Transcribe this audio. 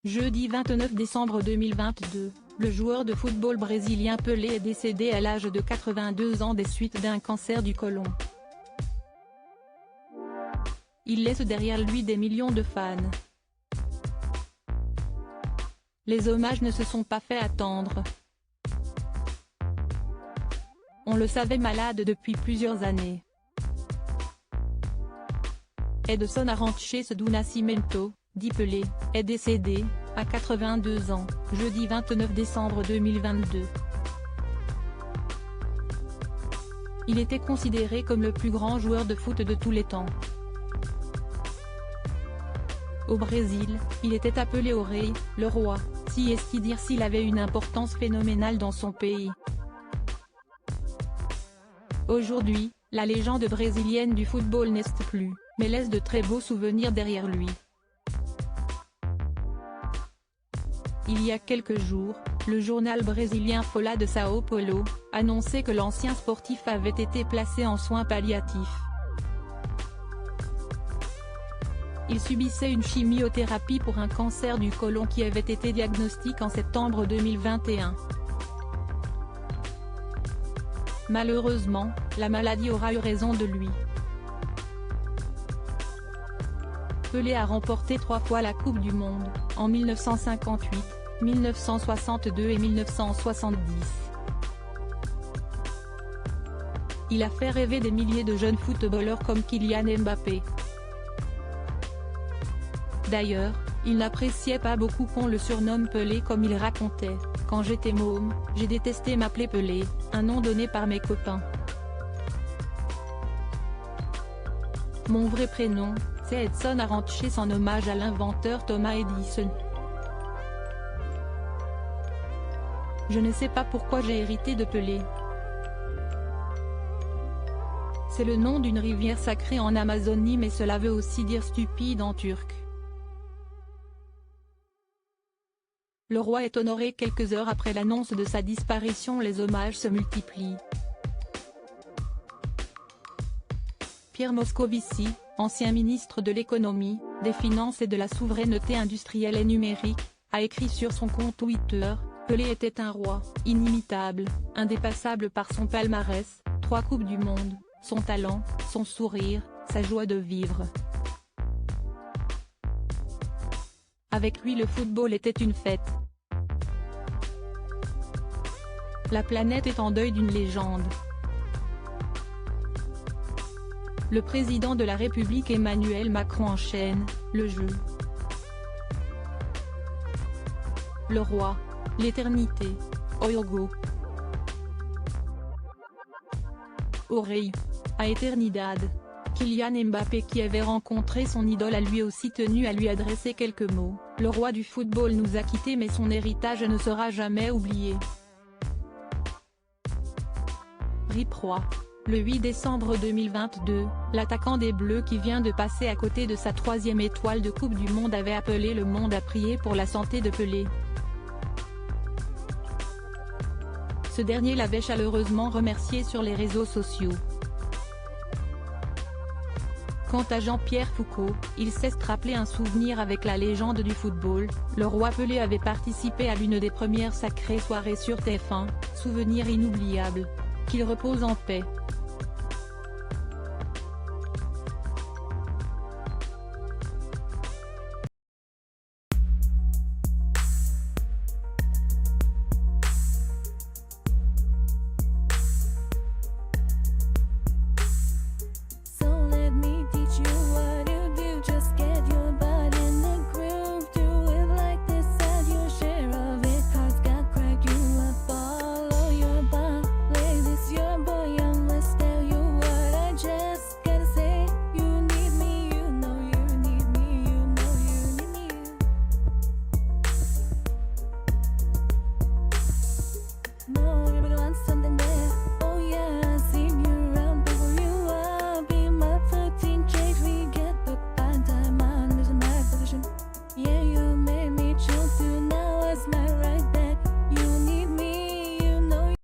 Jeudi 29 décembre 2022, le joueur de football brésilien Pelé est décédé à l'âge de 82 ans des suites d'un cancer du côlon. Il laisse derrière lui des millions de fans. Les hommages ne se sont pas fait attendre. On le savait malade depuis plusieurs années. Edson Arantes do Nascimento, dit Pelé, est décédé, à 82 ans, jeudi 29 décembre 2022. Il était considéré comme le plus grand joueur de foot de tous les temps. Au Brésil, il était appelé au rei, le roi, si est-ce dire s'il avait une importance phénoménale dans son pays. Aujourd'hui, la légende brésilienne du football n'est plus, mais laisse de très beaux souvenirs derrière lui. Il y a quelques jours, le journal brésilien Folha de Sao Paulo annonçait que l'ancien sportif avait été placé en soins palliatifs. Il subissait une chimiothérapie pour un cancer du côlon qui avait été diagnostiqué en septembre 2021. Malheureusement, la maladie aura eu raison de lui. Pelé a remporté 3 fois la Coupe du Monde, en 1958, 1962 et 1970. Il a fait rêver des milliers de jeunes footballeurs comme Kylian Mbappé. D'ailleurs, il n'appréciait pas beaucoup qu'on le surnomme Pelé comme il racontait: « Quand j'étais môme, j'ai détesté m'appeler Pelé, un nom donné par mes copains. Mon vrai prénom, c'est Edson Arantes en hommage à l'inventeur Thomas Edison. Je ne sais pas pourquoi j'ai hérité de Pelé. C'est le nom d'une rivière sacrée en Amazonie, mais cela veut aussi dire stupide en turc. » Le roi est honoré quelques heures après l'annonce de sa disparition. Les hommages se multiplient. Pierre Moscovici, ancien ministre de l'économie, des finances et de la souveraineté industrielle et numérique, a écrit sur son compte Twitter: « Pelé était un roi, inimitable, indépassable par son palmarès, 3 coupes du monde, son talent, son sourire, sa joie de vivre. Avec lui le football était une fête. La planète est en deuil d'une légende. » Le président de la République Emmanuel Macron enchaîne: « Le jeu. Le roi. L'éternité. Oyogo. Orei. A eternidad. » Kylian Mbappé, qui avait rencontré son idole, a lui aussi tenu à lui adresser quelques mots: « Le roi du football nous a quittés, mais son héritage ne sera jamais oublié. » RIP Roi. Le 8 décembre 2022, l'attaquant des Bleus, qui vient de passer à côté de sa 3e étoile de Coupe du Monde, avait appelé le monde à prier pour la santé de Pelé. Ce dernier l'avait chaleureusement remercié sur les réseaux sociaux. Quant à Jean-Pierre Foucault, il s'est rappelé un souvenir avec la légende du football. Le roi Pelé avait participé à l'une des premières sacrées soirées sur TF1, souvenir inoubliable. Qu'il repose en paix.